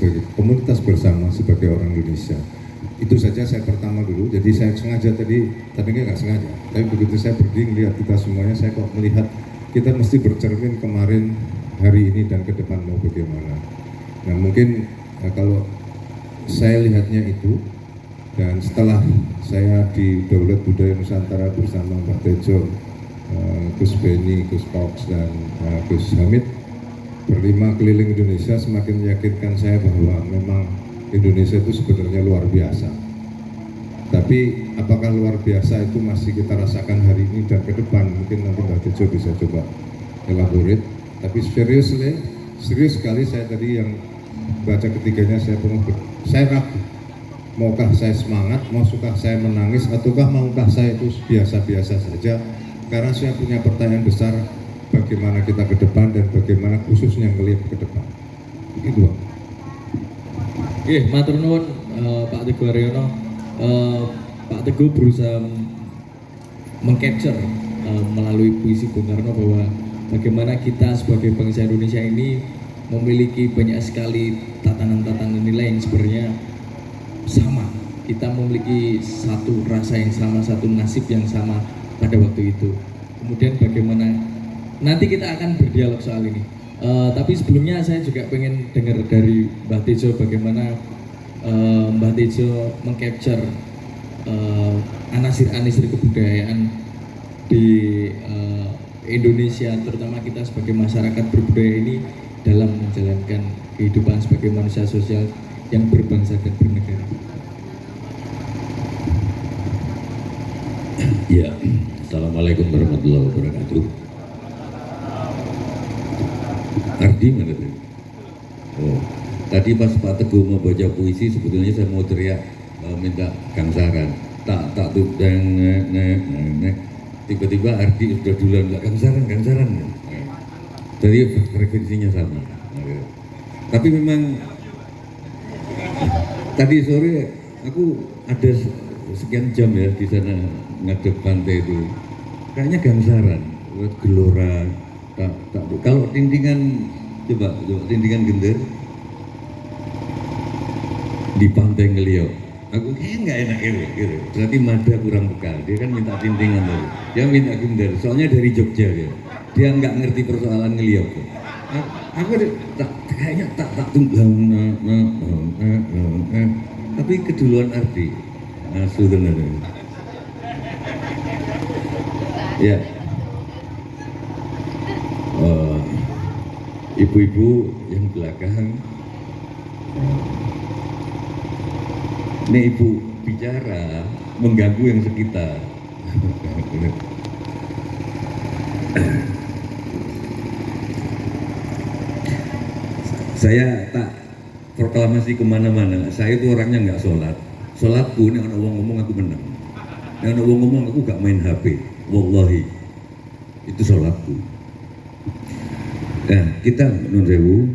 sebagai komunitas bersama sebagai orang Indonesia. Itu saja saya pertama dulu. Jadi saya sengaja tadinya nggak sengaja, tapi begitu saya pergi melihat kita semuanya, saya kok melihat kita mesti bercermin kemarin, hari ini dan ke depan mau bagaimana. Nah mungkin kalau saya lihatnya itu, dan setelah saya di Daulat Budaya Nusantara bersama Mbak Tejo, Gus Beni, Gus Fox, dan Gus Hamid berlima keliling Indonesia, semakin meyakinkan saya bahwa memang Indonesia itu sebenarnya luar biasa. Tapi apakah luar biasa itu masih kita rasakan hari ini dan ke depan? Mungkin nanti Mbak Tejo bisa coba elaborate. Tapi serius sekali saya tadi yang baca ketiganya, saya ragu. Maukah saya semangat, maukah saya menangis, ataukah maukah saya itu biasa-biasa saja? Karena saya punya pertanyaan besar, bagaimana kita ke depan dan bagaimana khususnya melihat ke depan. Begitu, Pak. Oke, matur nuwun Pak Teguh Haryono. Pak Teguh berusaha mengcapture melalui puisi Bung Karno bahwa bagaimana kita sebagai bangsa Indonesia ini memiliki banyak sekali tatanan-tatanan nilai yang sebenarnya sama. Kita memiliki satu rasa yang sama, satu nasib yang sama pada waktu itu. Kemudian bagaimana nanti kita akan berdialog soal ini. Tapi sebelumnya saya juga pengen dengar dari Mbak Tejo bagaimana Mbak Tejo mengcapture anasir-anasir kebudayaan di Indonesia, terutama kita sebagai masyarakat berbudaya ini dalam menjalankan kehidupan sebagai manusia sosial yang berbangsa dan bernegara. Ya, Assalamualaikum warahmatullahi wabarakatuh. Ardi mana tadi? Oh, tadi pas Pak Teguh mau baca puisi, sebetulnya saya mau teriak minta gangsaran. Tak tuh tiba-tiba Ardi sudah duluan nggak gangsaran. Jadi frekuensinya sama. Tapi memang tadi sore aku ada sekian jam ya di sana ngadep pantai itu, kayaknya gangsaran, gelora. Kalau tindingan, coba tindingan gender di pantai Ngeliok, aku kayaknya nggak enak gitu. Berarti Mada kurang bekal. Dia kan minta tindingan tadi, dia minta gender. Soalnya dari Jogja dia nggak ngerti persoalan Ngeliok. Aku kayaknya tak tunggang, tapi keduluan Ardi. Sudah ya. Ibu-ibu yang belakang, ini ibu bicara mengganggu yang sekitar. Saya tak proklamasi kemana-mana. Saya itu orangnya nggak sholatku ini orang ngomong aku menang, orang ngomong aku gak main HP, wallahi itu sholatku. Nah, kita nunrewu,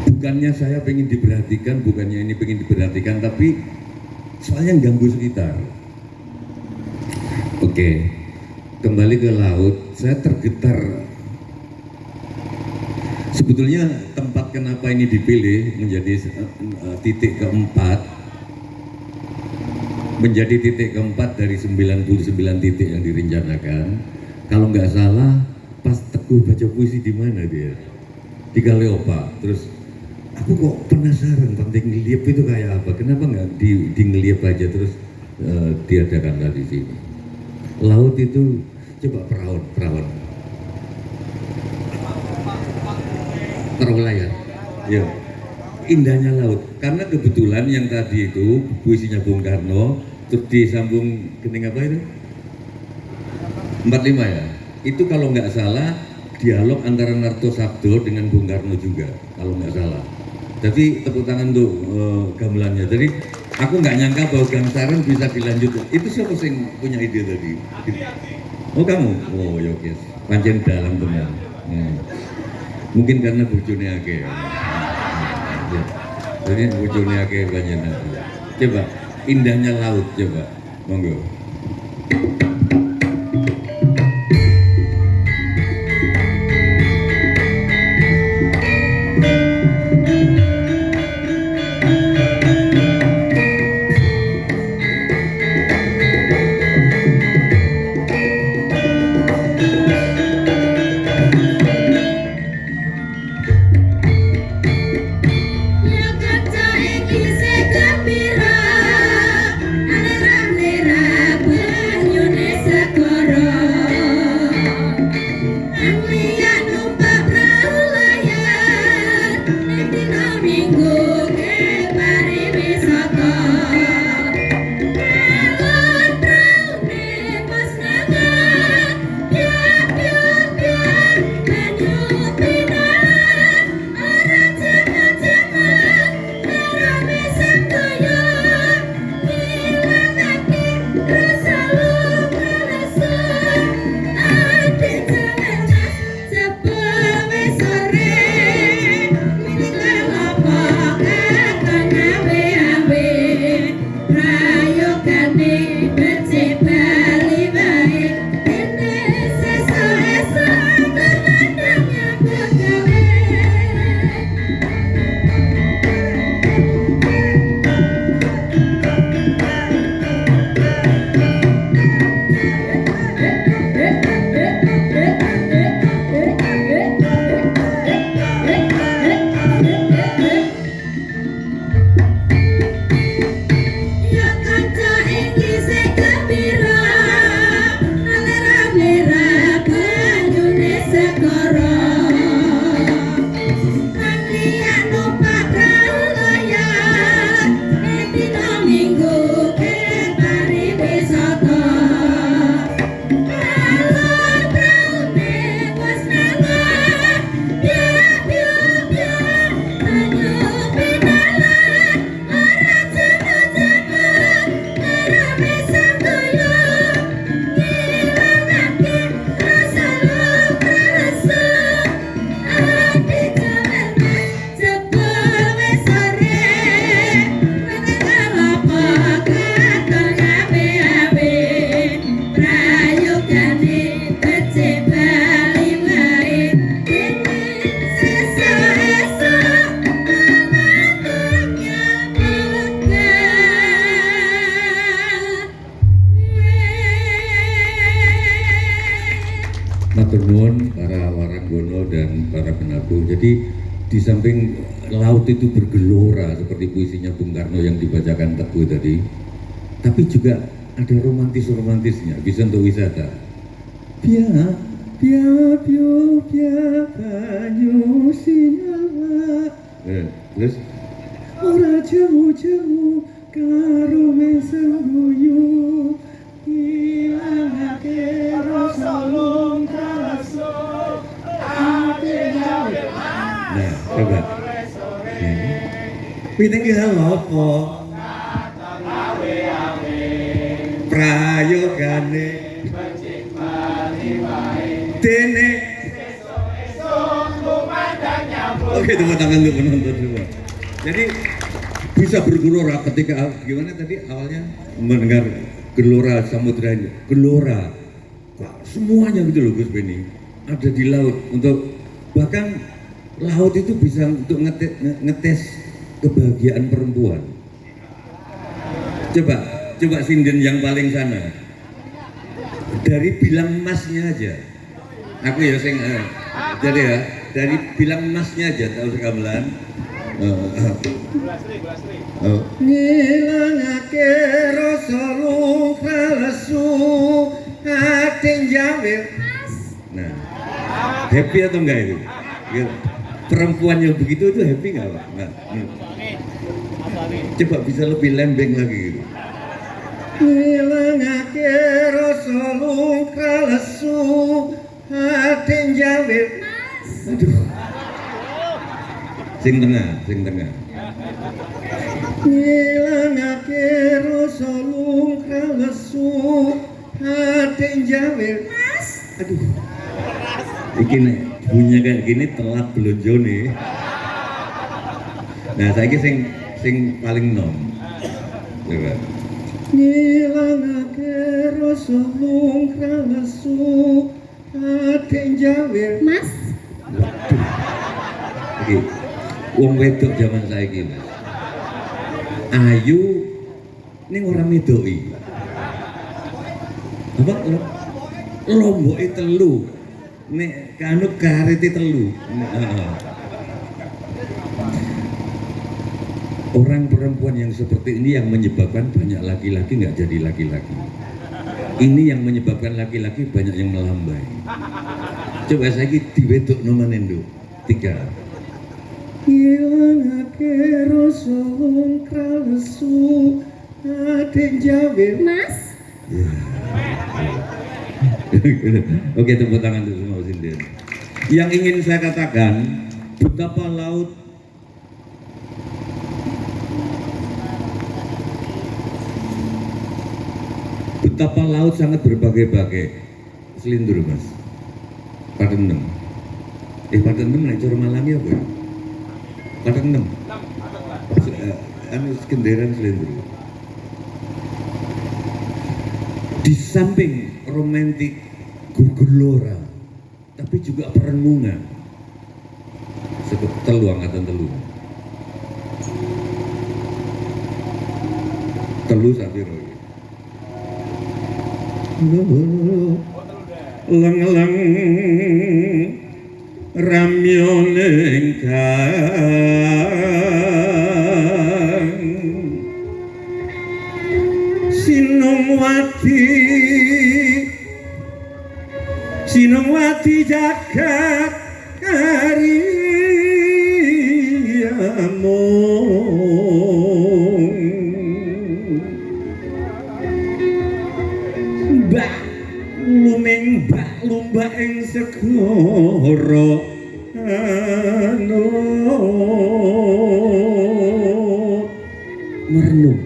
bukannya saya pengen diperhatikan, bukannya ini pengen diperhatikan, tapi soalnya ganggu sekitar. Oke, kembali ke laut, saya tergetar. Sebetulnya tempat kenapa ini dipilih menjadi titik keempat, menjadi titik keempat dari 99 titik yang direncanakan. Kalau nggak salah, pas Teguh baca puisi di mana dia? Di Kaleopa. Terus aku kok penasaran Pantai Ngeliep itu kayak apa? Kenapa nggak di Ngeliep aja terus diadakan di sini? Laut itu coba perawan. Terwilayah. Ya. Indahnya laut. Karena kebetulan yang tadi itu puisinya Bung Karno terus disambung kening apa itu? 45 ya. Itu kalau nggak salah dialog antara Narto Sabdo dengan Bung Karno juga kalau nggak salah. Tapi tepuk tangan untuk gamelannya. Jadi aku nggak nyangka bahwa gangsaran bisa dilanjutkan. Itu siapa yang punya ide tadi? Oh kamu? Oh ya oke. Pancen dalam teman. Mungkin karena bojone akeh. Jadi bojone akeh banyak. Coba indahnya laut coba. Monggo. minggu ke pariwisata. Elon Browne mas nangan, biar banyu pinalan, orang cepat-cepat, rame sedoyo, ngilangake rasa lupa lesun, ade jalan mas jebul wis sore, milik lelapo kakang awe-awe, prayogane becik bali wae, dene sesuk-esuk terladang nyambut gawe. Ya kanca iki sing gembira, alera-alera banyune segara. Kandian numpak perahu layar, dina minggu ke pariwisata. Elon Browne wis nangan, biar banyu pinalan, ora cepet-cepet, rame sedoyo, ngilangake rasa lupa lesun, ade jalan mas jebul wis sore, milik lelapo kakang awe-awe, prayogane becik bali wae, dene sesuk-esuk terladang nyambut gawe. Matur nuwun para waranggono dan para penabung. Jadi di samping laut itu bergelora seperti puisinya Bung Karno yang dibacakan Teguh tadi, tapi juga ada romantisnya, bisa untuk wisata. Bia banyu sinyawa. Terus ora jemu karo mesem guyu, ilangake rasa lungkalaso, ate gawe. Nah, coba. Piting ki hal apa? Prayogane dene oke, tepuk tangan untuk penonton semua. Jadi bisa bergelora ketika gimana tadi awalnya mendengar gelora samudra ini, gelora semuanya gitu loh Gus Beni ada di laut, untuk bahkan laut itu bisa untuk ngetes kebahagiaan perempuan. Coba sinden yang paling sana dari bilang masnya aja, aku ya sing jadi ya dari bilang masnya aja tahu sekabelan. Ngilangake rasa lupa lesu, ati jamil. Nah, happy atau enggak itu? Perempuan yang begitu itu happy nggak Pak? Nggak. Coba bisa lebih lembeng lagi gitu. Ngilangake rasa lupa lesu, ati jamil. Aduh. Sing tengah. Ngilangake rasa luka lesu, ati jamil. Aduh. Iki nek bunyinya kayak gini telat belonjone. Nah, saiki sing paling nom. Coba. Ngilangake rasa luka lesu, ati jamil. Mas, Oke, wong wedok zaman saiki Mas. Ayu ning ora medoki. Apa lomboke telu. Nek kanu karete telu. Orang perempuan yang seperti ini yang menyebabkan banyak laki-laki nggak jadi laki-laki. Ini yang menyebabkan laki-laki banyak yang melambai. Coba saiki diwedok nomanen 3. ilangake rasa kralesu ate jawe. Mas, Oke, tepuk tangan untuk semua sinden. Yang ingin saya katakan, betapa laut sangat berbagai-bagai. Selindur mas, padenem. Padenem naik cor malamnya apa? Padenem. Anu kendaraan selindur. Di samping romantik gugelora, tapi juga perenungan. Sebut telu angkatan telu. Telu sapiro. Lang-lang ramyone kang Sinongwati jagat karyamu mbak lumeng mbak lumba ing segara merenung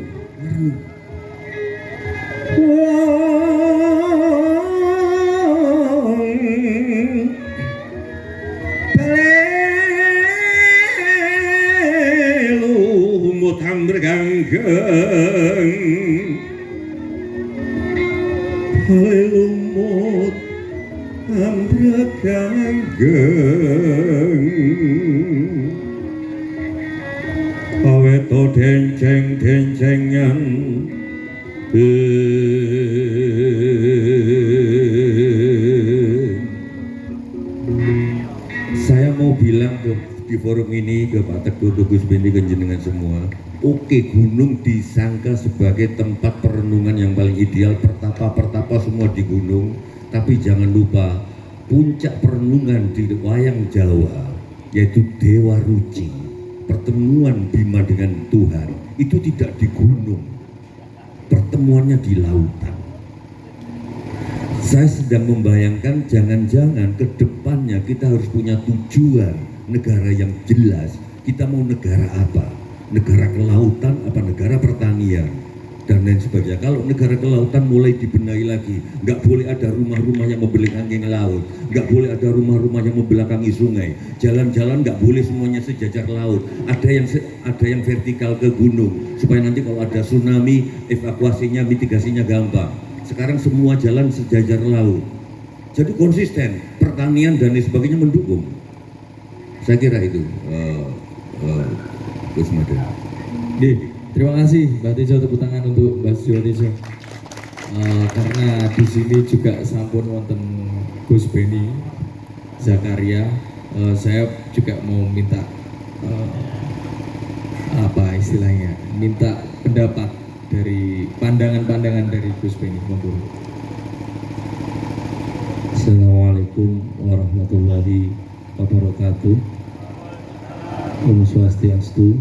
lumut ambreganggeng aweto denceng-dencengan saya mau bilang di forum ini ke Pak Teguh, ke Gus Bendi, ke jenengan semua, oke, gunung disangka sebagai tempat perenungan yang paling ideal, pertapa semua di gunung, tapi jangan lupa puncak perenungan di wayang Jawa yaitu Dewa Ruci, pertemuan Bima dengan Tuhan itu tidak di gunung, pertemuannya di lautan. Saya sedang membayangkan jangan-jangan ke depannya kita harus punya tujuan negara yang jelas. Kita mau negara apa? Negara kelautan apa negara pertanian? Dan lain sebagainya. Kalau negara kelautan mulai dibenahi lagi, nggak boleh ada rumah-rumah yang membelakangi laut, nggak boleh ada rumah-rumah yang membelakangi sungai, jalan-jalan nggak boleh semuanya sejajar laut, ada yang vertikal ke gunung, supaya nanti kalau ada tsunami evakuasinya, mitigasinya gampang. Sekarang semua jalan sejajar laut, jadi konsisten, pertanian dan lain sebagainya mendukung. Saya kira itu Gus Mada. Terima kasih Mbak Tejo, tepuk tangan untuk Mbak Sujo Tejo. Karena di sini juga sampun wonten Gus Beni Zakaria, saya juga mau minta apa istilahnya, minta pendapat dari pandangan-pandangan dari Gus Beni. Monggo. Assalamualaikum warahmatullahi wabarakatuh. Om Swastiastu,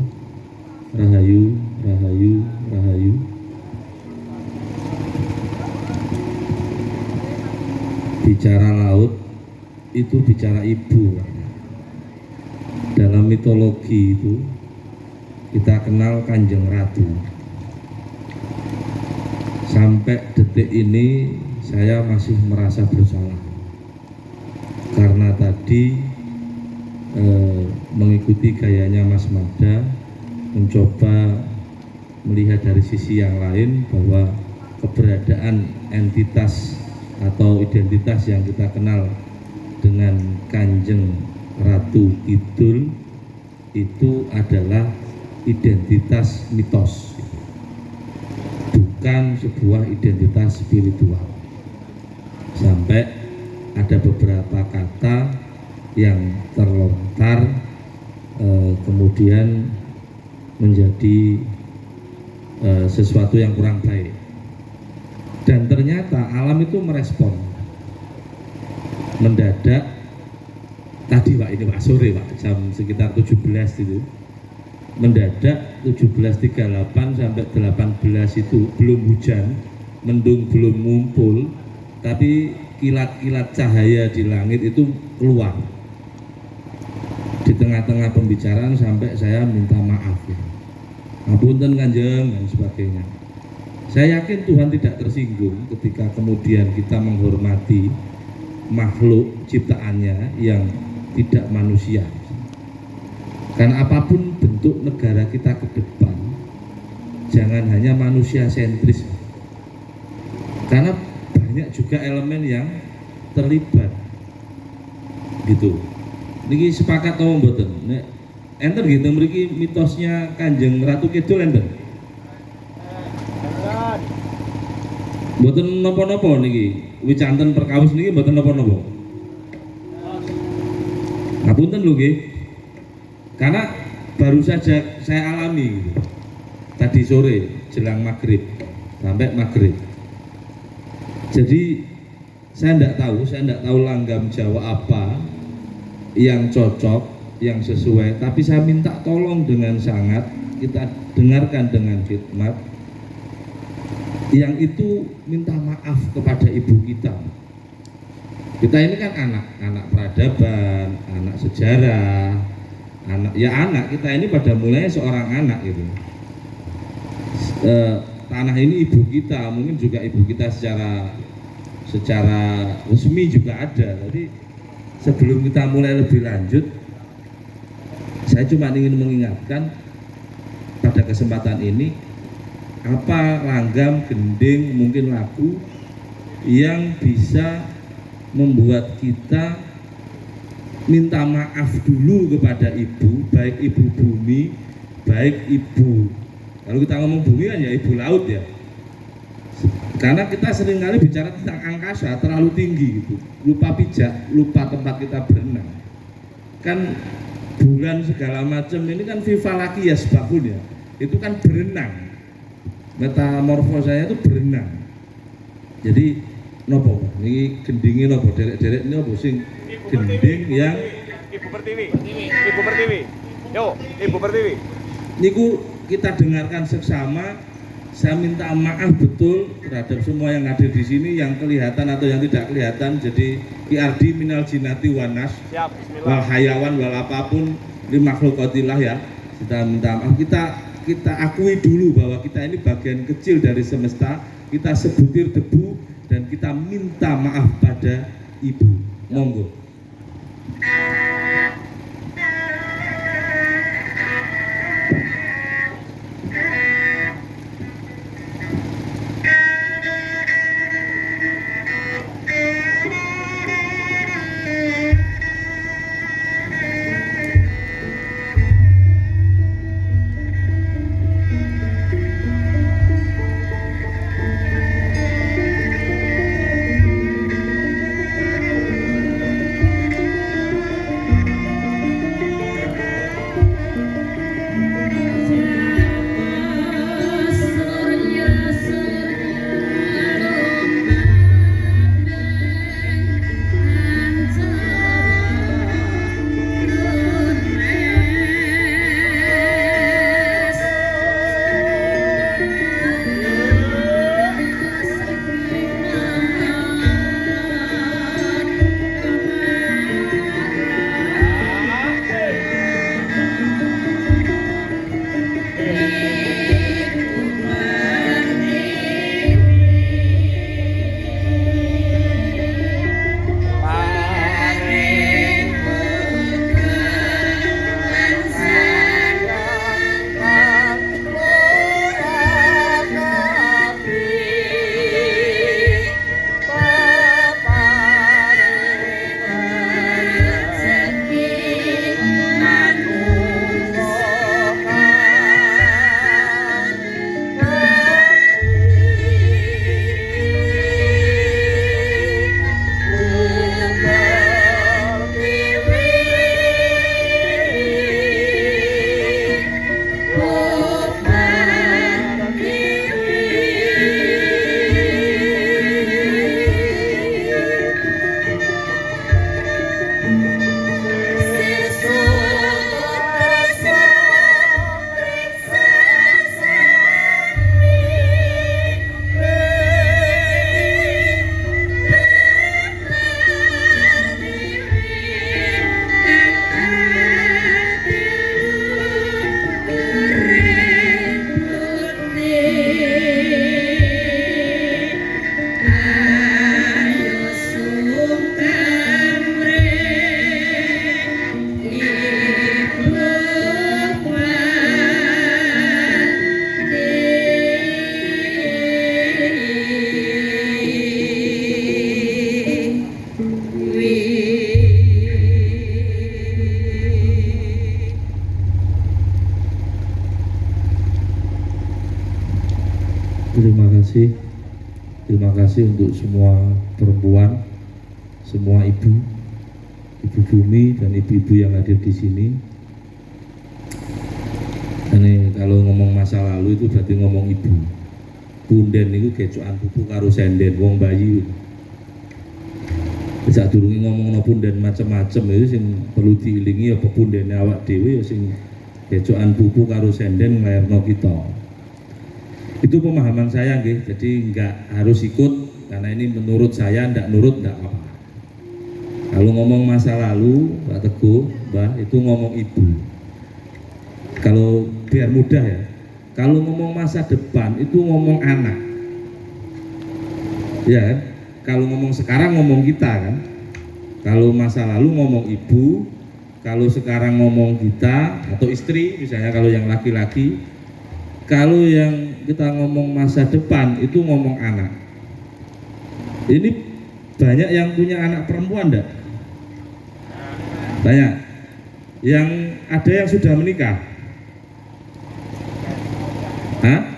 Rahayu, Rahayu, Rahayu. Bicara laut itu bicara ibu. Dalam mitologi itu kita kenal Kanjeng Ratu. Sampai detik ini saya masih merasa bersalah karena tadi mengikuti gayanya Mas Mada, mencoba melihat dari sisi yang lain bahwa keberadaan entitas atau identitas yang kita kenal dengan Kanjeng Ratu Kidul itu adalah identitas mitos, bukan sebuah identitas spiritual. Sampai ada beberapa kata yang terlontar kemudian menjadi sesuatu yang kurang baik, dan ternyata alam itu merespon mendadak. tadi Pak, ini Pak, sore Pak, jam sekitar 17 itu mendadak 17.38 sampai 18 itu belum hujan, mendung belum ngumpul, tapi kilat-kilat cahaya di langit itu keluar di tengah-tengah pembicaraan sampai saya minta maaf ya. Ngapunten Kanjeng dan sebagainya. Saya yakin Tuhan tidak tersinggung ketika kemudian kita menghormati makhluk ciptaannya yang tidak manusia. Karena apapun bentuk negara kita ke depan, jangan hanya manusia sentris. Karena banyak juga elemen yang terlibat. Gitu. Niki sepakat atau mboten? Nek enten gitu mriki mitosnya Kanjeng Ratu Kidul enten. Mboten napa-napa niki. Wicanten perkawis niki mboten napa-napa. Ngapunten lho nggih. Karena baru saja saya alami gitu. Tadi sore jelang maghrib sampai maghrib. Jadi saya tidak tahu langgam Jawa apa yang cocok, yang sesuai, tapi saya minta tolong dengan sangat kita dengarkan dengan khidmat. Yang itu minta maaf kepada ibu kita. Kita ini kan anak peradaban, anak sejarah, anak kita ini pada mulanya seorang anak gitu. Tanah ini ibu kita, mungkin juga ibu kita secara resmi juga ada. Jadi sebelum kita mulai lebih lanjut, saya cuma ingin mengingatkan pada kesempatan ini apa langgam, gending, mungkin lagu yang bisa membuat kita minta maaf dulu kepada ibu, baik ibu bumi, baik ibu, kalau kita ngomong bumi kan ya ibu laut ya. Karena kita seringkali bicara tentang angkasa terlalu tinggi gitu, lupa pijak, lupa tempat kita berenang. Kan bulan segala macam ini kan viva laki ya sebabun ya, itu kan berenang. Metamorfosanya itu berenang. Jadi nopo, ini gendingin nopo, derek-derek ini nopo sing gending yang Ibu Pertiwi. Yo, Ibu Pertiwi. niku kita dengarkan seksama. Saya minta maaf betul terhadap semua yang hadir di sini, yang kelihatan atau yang tidak kelihatan. Jadi PRD minal jinati wanas, Siap, wal bismillah. hayawan wal apapun li makhlukatillah ya. Kita minta maaf. Kita akui dulu bahwa kita ini bagian kecil dari semesta. Kita sebutir debu dan kita minta maaf pada ibu. Monggo. Terima kasih untuk semua perempuan, semua ibu bumi dan ibu-ibu yang hadir di sini. Ini kalau ngomong masa lalu itu berarti ngomong ibu. Punden itu gecokan pupu karo senden wong bayi. Bisa durungi ngomong punden macam-macam itu sing perlu diilingi ya pepundene awak dhewe ya sing gecokan pupu karo senden nglairno kita. Itu pemahaman saya nggih, jadi nggak harus ikut karena ini menurut saya, ndak nurut ndak apa. Kalau ngomong masa lalu, Pak Teguh, Mbah, itu ngomong ibu. Kalau biar mudah ya, kalau ngomong masa depan itu ngomong anak. Ya kan? Kalau ngomong sekarang ngomong kita kan. Kalau masa lalu ngomong ibu, kalau sekarang ngomong kita atau istri misalnya kalau yang laki-laki. Kalau yang kita ngomong masa depan itu ngomong anak. Ini banyak yang punya anak perempuan enggak? Banyak. Yang ada yang sudah menikah. Hah?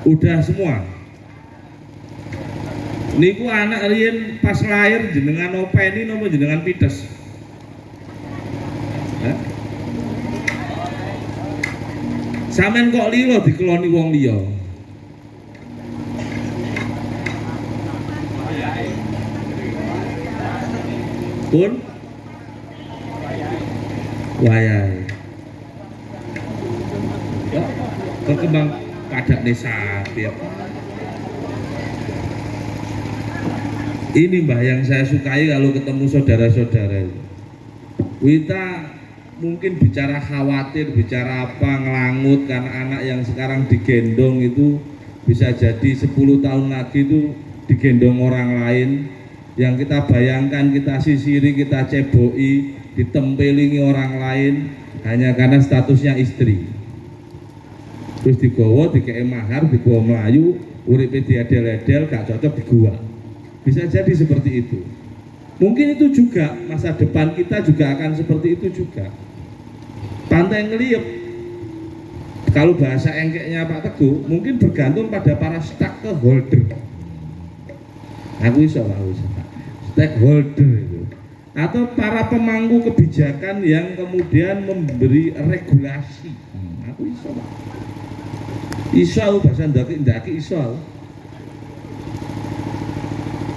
Udah semua. Niku anak riyen pas lahir jenengan openi napa jenengan pites? Hah? Sampeyan kok lilo dikeloni wong liya. Pun wayahe. Ya, berkembang padakne sapi. Ini Mbah yang saya sukai kalau ketemu saudara-saudara. Kita mungkin bicara khawatir, bicara apa, ngelangut karena anak yang sekarang digendong itu bisa jadi 10 tahun lagi itu digendong orang lain. Yang kita bayangkan, kita sisiri, kita ceboki, ditempelingi orang lain hanya karena statusnya istri. Terus digowo, dikei mahar, digowo melayu, uripe diadel-edel, gak cocok di gua. Bisa jadi seperti itu. Mungkin itu juga masa depan kita juga akan seperti itu juga. Pantai ngeliep, kalau bahasa engkeknya Pak Teguh, mungkin bergantung pada para stakeholder. Aku iso stakeholder itu, atau para pemangku kebijakan yang kemudian memberi regulasi. Aku iso Pak. Iso bahasa ndaki iso.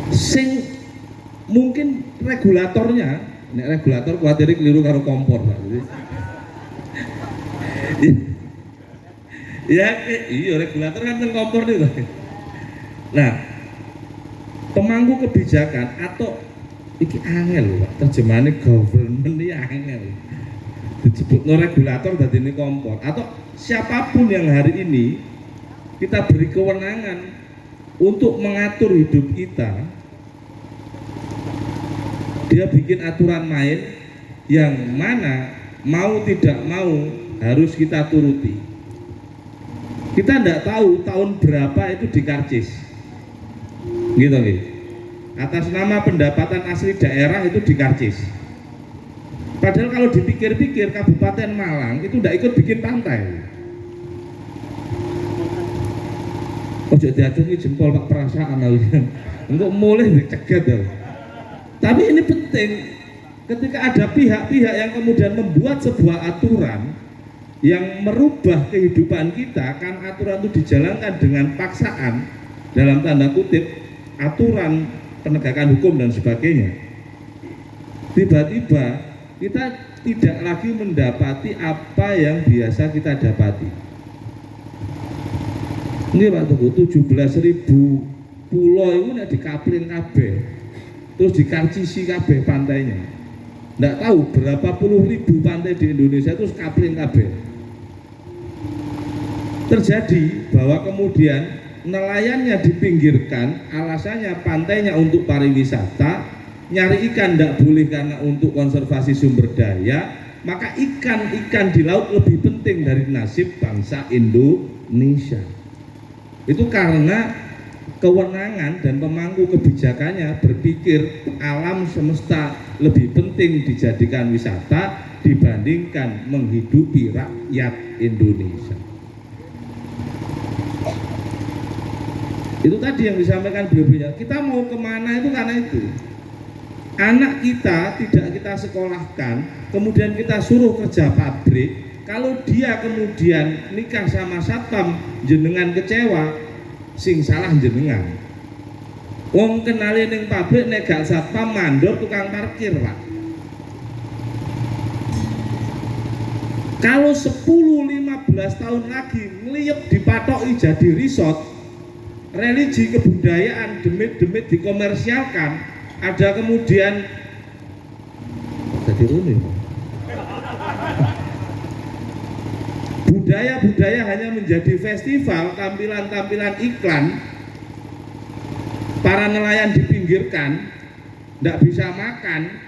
Sing mungkin regulatornya, nek regulator kuwatir keliru karo kompor Pak. Ya, iya regulator kan kompor nih. Nah, pemangku kebijakan atau iki angel Pak, terjemahannya government ini angel. Disebut no regulator dadi ini kompor atau siapapun yang hari ini kita beri kewenangan untuk mengatur hidup kita. Dia bikin aturan main yang mana mau tidak mau harus kita turuti. Kita tidak tahu tahun berapa itu dikarcis, gitu nih. Atas nama pendapatan asli daerah itu dikarcis. Padahal kalau dipikir-pikir Kabupaten Malang itu tidak ikut bikin pantai. Ojo diacungi jempol Pak perasaan untuk mulai dicegat. Tapi ini penting ketika ada pihak-pihak yang kemudian membuat sebuah aturan yang merubah kehidupan kita, kan aturan itu dijalankan dengan paksaan dalam tanda kutip, aturan penegakan hukum dan sebagainya. Tiba-tiba kita tidak lagi mendapati apa yang biasa kita dapati. Ini Pak Teguh, 17.000 pulau itu dikapling kabeh, terus dikarcisi kabeh pantainya. Nggak tahu berapa puluh ribu pantai di Indonesia itu kapling kabeh. Terjadi bahwa kemudian nelayannya dipinggirkan, alasannya pantainya untuk pariwisata, nyari ikan tidak boleh karena untuk konservasi sumber daya, maka ikan-ikan di laut lebih penting dari nasib bangsa Indonesia. Itu karena kewenangan dan pemangku kebijakannya berpikir alam semesta lebih penting dijadikan wisata dibandingkan menghidupi rakyat Indonesia. Itu tadi yang disampaikan beliau-beliau. Kita mau kemana itu karena itu. Anak kita tidak kita sekolahkan, kemudian kita suruh kerja pabrik. Kalau dia kemudian nikah sama satpam, jenengan kecewa, sing salah jenengan. Wong kenali ning pabrik nek gak satpam mandor tukang parkir, Pak. Kalau 10-15 tahun lagi ngeliyep dipatoki jadi resort, religi kebudayaan demit-demit dikomersialkan, ada kemudian jadi rune. Budaya-budaya hanya menjadi festival, tampilan-tampilan iklan, para nelayan dipinggirkan, tidak bisa makan,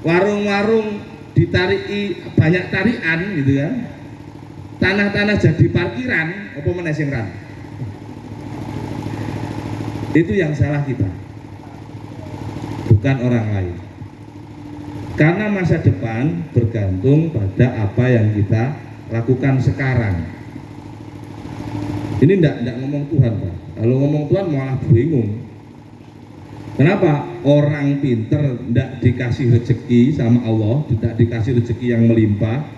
warung-warung ditariki banyak tarian gitu kan, tanah-tanah jadi parkiran, apa meneh sing ran. Itu yang salah kita, bukan orang lain. Karena masa depan bergantung pada apa yang kita lakukan sekarang. Ini enggak ngomong Tuhan, Pak. Kalau ngomong Tuhan malah bingung. Kenapa? Orang pinter tidak dikasih rezeki sama Allah, tidak dikasih rezeki yang melimpah.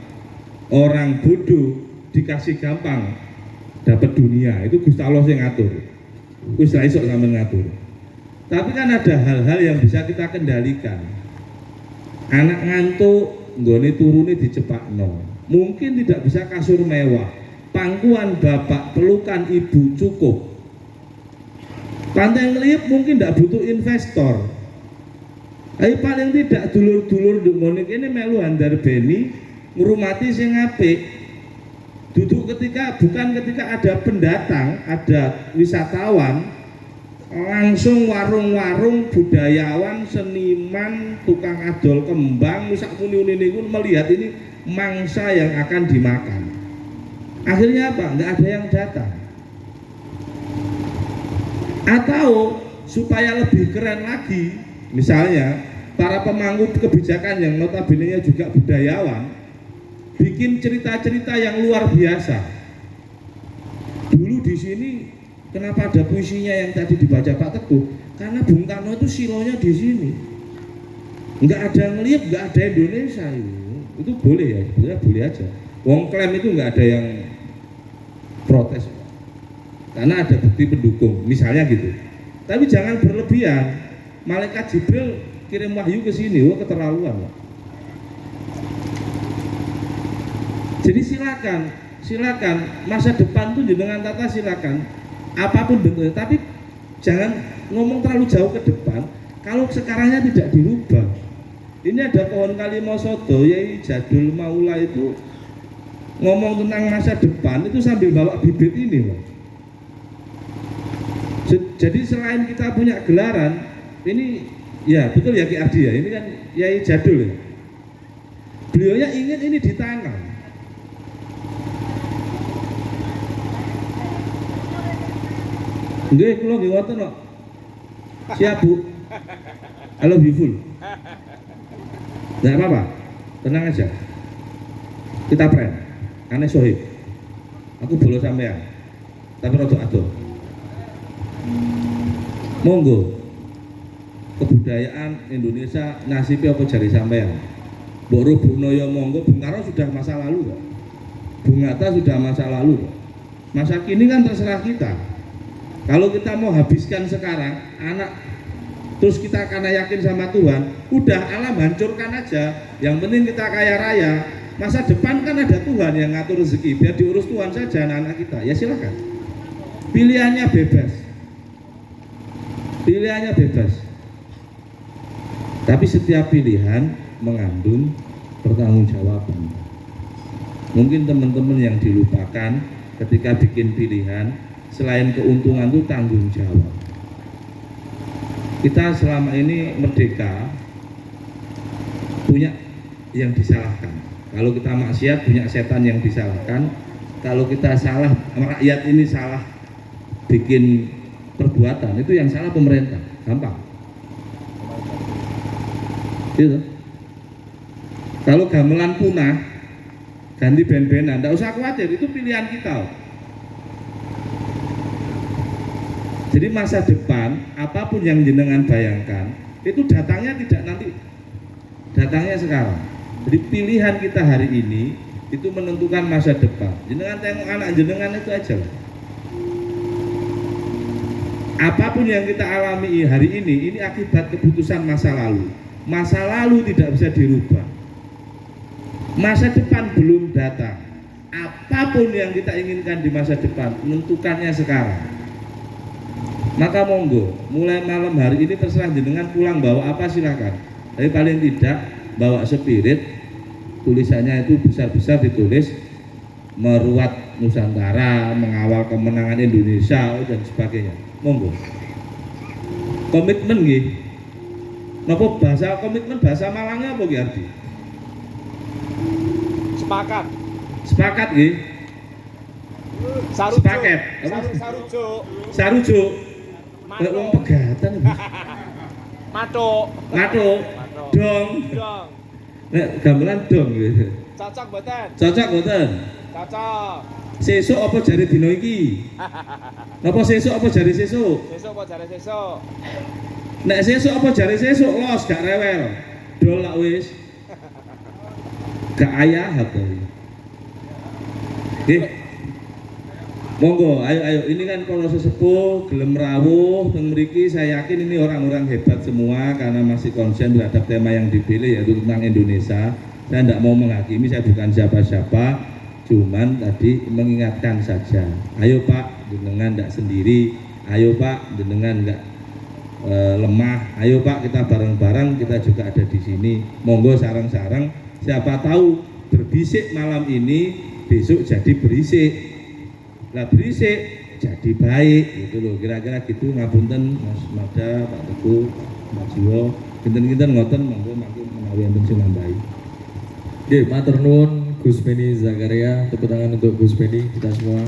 Orang bodoh dikasih gampang dapat dunia. Itu Gusti Allah yang ngatur. Gusti iso sampeyan ngatur. Tapi kan ada hal-hal yang bisa kita kendalikan. Anak ngantuk, nggone turune dicepakno. Mungkin tidak bisa kasur mewah. Pangkuan bapak, pelukan ibu cukup. Pantai ngeliyep mungkin tidak butuh investor. Tapi paling tidak dulur-dulur nduk ini melu handar beni ngurumati sing apik. Duduk bukan ketika ada pendatang, ada wisatawan, langsung warung-warung budayawan, seniman, tukang adol kembang, sak muni-muni niku melihat ini mangsa yang akan dimakan. Akhirnya apa? Nggak ada yang datang. Atau supaya lebih keren lagi, misalnya para pemangku kebijakan yang notabene juga budayawan bikin cerita-cerita yang luar biasa. Dulu di sini kenapa ada puisinya yang tadi dibaca Pak Teguh? Karena Bung Karno itu silonya di sini. Nggak ada ngeliat, nggak ada Indonesia itu boleh ya, sebenarnya boleh aja. Wong klaim itu nggak ada yang protes. Karena ada bukti pendukung, misalnya gitu. Tapi jangan berlebihan. Malaikat Jibril kirim wahyu ke sini, wah keterlaluan. Jadi silakan masa depan tuh jenengan tata silakan. Apapun bentuknya, tapi jangan ngomong terlalu jauh ke depan. Kalau sekarangnya tidak dirubah. Ini ada pohon Kalimosodo, Yai Jadul Maula itu ngomong tentang masa depan itu sambil bawa bibit ini, loh. Jadi selain kita punya gelaran, ini ya betul ya Ki Ardi ya, ini kan Yai Jadul ya. Beliaunya ingin ini ditanam. Nggih, kula nggih wonten kok. Siap, Bu. Halo beautiful. Enggak apa-apa. Tenang aja. Kita pren. Ane sohib. Aku bolos sampean. Tapi rada adoh. Monggo. Kebudayaan Indonesia nasibnya apa jari sampean? Mbok rubukno ya monggo, Bung Karno sudah masa lalu kok. Bung Hatta sudah masa lalu kok. Masa kini kan terserah kita. Kalau kita mau habiskan sekarang, anak terus kita karena yakin sama Tuhan, udah alam hancurkan aja. Yang penting kita kaya raya. Masa depan kan ada Tuhan yang ngatur rezeki, biar diurus Tuhan saja anak-anak kita. Ya silakan. Pilihannya bebas. Pilihannya bebas. Tapi setiap pilihan mengandung pertanggungjawaban. Mungkin teman-teman yang dilupakan ketika bikin pilihan, selain keuntungan itu tanggung jawab. Kita selama ini merdeka punya yang disalahkan. Kalau kita maksiat punya setan yang disalahkan. Kalau kita salah, rakyat ini salah bikin perbuatan, itu yang salah pemerintah. Gampang. Gitu. Kalau gamelan punah, ganti ben-benan, tidak usah khawatir, itu pilihan kita. Jadi masa depan apapun yang jenengan bayangkan itu datangnya tidak nanti, datangnya sekarang. Jadi pilihan kita hari ini itu menentukan masa depan. Jenengan tengok anak jenengan itu aja lah. Apapun yang kita alami hari ini akibat keputusan masa lalu. Masa lalu tidak bisa dirubah. Masa depan belum datang. Apapun yang kita inginkan di masa depan, menentukannya sekarang. Maka monggo, mulai malam hari ini terserah jenengan pulang bawa apa silakan. Tapi paling tidak bawa spirit, tulisannya itu besar-besar ditulis meruat Nusantara, mengawal kemenangan Indonesia dan sebagainya. Monggo. Komitmen nggih. Napa bahasa komitmen bahasa Malangnya apa Ki Ardi? Sepakat. Sepakat nggih. Sarujo. Sepaket. Sarujo. Sarujuk. Matuk. Wong pegatan. Matuk. Matuk. Dong. Dong. Nek gamelan dong nggih. Cocok mboten? Cocok mboten? Cocok. Sesuk apa jari dina iki? Napa sesuk apa jari sesuk? Sesuk apa jare sesuk? Nek sesuk apa jari sesuk los gak rewel. Dol lak wis. Gak ayah apa. Nggih. Monggo, ayo ini kan para sesepuh gelem rawuh teng mriki, saya yakin ini orang-orang hebat semua karena masih konsen terhadap tema yang dipilih yaitu tentang Indonesia. Saya tidak mau menghakimi, saya bukan siapa-siapa, cuman tadi mengingatkan saja. Ayo Pak, jenengan tidak sendiri. Ayo Pak, jenengan tidak lemah. Ayo Pak, kita bareng-bareng, kita juga ada di sini. Monggo sarang-sarang, siapa tahu berbisik malam ini besok jadi berisik. Lah berisik jadi baik gitu loh, kira-kira gitu. Ngapunten Mas Mada, Pak Teguh, Mas Jiwo, kinten-kinten ngoten monggo makin menawi enten sing nambahi. Oke, matur nuwun Gus Beni Zakaria, tepuk tangan untuk Gus Beni kita semua.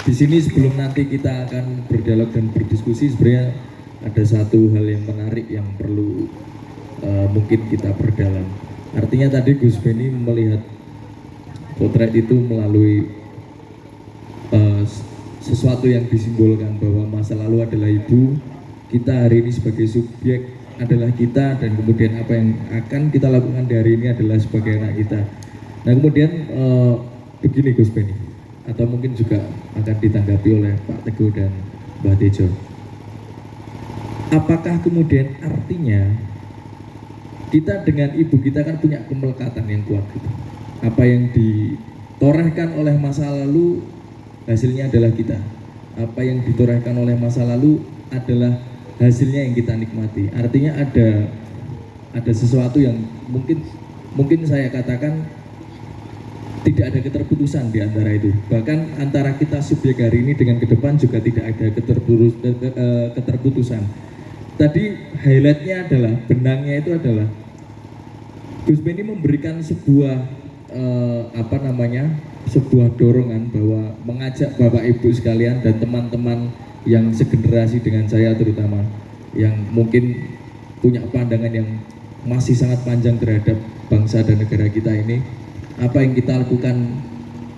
Di sini sebelum nanti kita akan berdialog dan berdiskusi, sebenarnya ada satu hal yang menarik yang perlu mungkin kita perdalam. Artinya tadi Gus Beni melihat potret itu melalui sesuatu yang disimbolkan bahwa masa lalu adalah ibu, kita hari ini sebagai subjek adalah kita, dan kemudian apa yang akan kita lakukan di hari ini adalah sebagai anak kita. Nah kemudian begini Gus Beni, atau mungkin juga akan ditanggapi oleh Pak Teguh dan Mbak Tejo. Apakah kemudian artinya kita dengan ibu kita kan punya kemelekatan yang kuat gitu. Apa yang ditorehkan oleh masa lalu hasilnya adalah kita. Apa yang ditorehkan oleh masa lalu adalah hasilnya yang kita nikmati. Artinya ada sesuatu yang mungkin saya katakan tidak ada keterputusan di antara itu. Bahkan antara kita subjek hari ini dengan ke depan juga tidak ada keterputusan. Tadi highlightnya adalah, benangnya itu adalah Gus Beni memberikan sebuah sebuah dorongan bahwa mengajak Bapak Ibu sekalian dan teman-teman yang segenerasi dengan saya, terutama yang mungkin punya pandangan yang masih sangat panjang terhadap bangsa dan negara kita ini, apa yang kita lakukan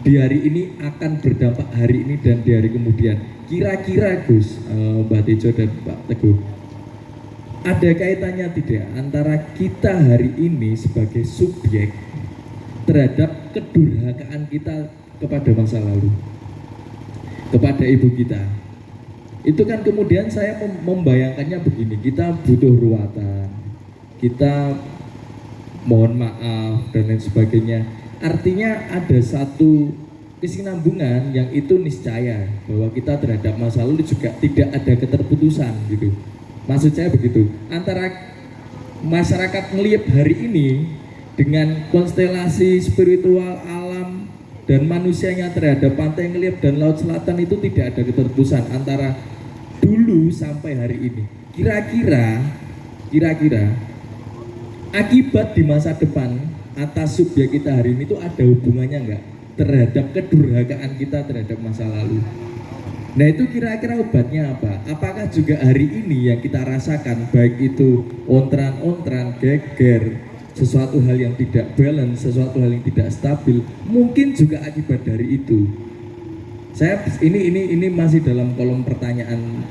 di hari ini akan berdampak hari ini dan di hari kemudian. Kira-kira Gus, Mbak Tejo dan Pak Teguh, ada kaitannya tidak antara kita hari ini sebagai subjek terhadap kedurhakaan kita kepada masa lalu, kepada ibu kita? Itu kan kemudian saya membayangkannya begini, kita butuh ruatan, kita mohon maaf dan lain sebagainya. Artinya ada satu kesinambungan yang itu niscaya bahwa kita terhadap masa lalu juga tidak ada keterputusan gitu. Maksud saya begitu, antara masyarakat melihat hari ini dengan konstelasi spiritual alam dan manusianya terhadap pantai Ngeliep dan Laut Selatan itu tidak ada keterputusan antara dulu sampai hari ini. Kira-kira akibat di masa depan atas subjek kita hari ini itu ada hubungannya enggak terhadap kedurhakaan kita terhadap masa lalu? Nah itu kira-kira obatnya apa? Apakah juga hari ini yang kita rasakan, baik itu ontran-ontran, geger, sesuatu hal yang tidak balance, sesuatu hal yang tidak stabil, mungkin juga akibat dari itu. Saya ini masih dalam kolom pertanyaan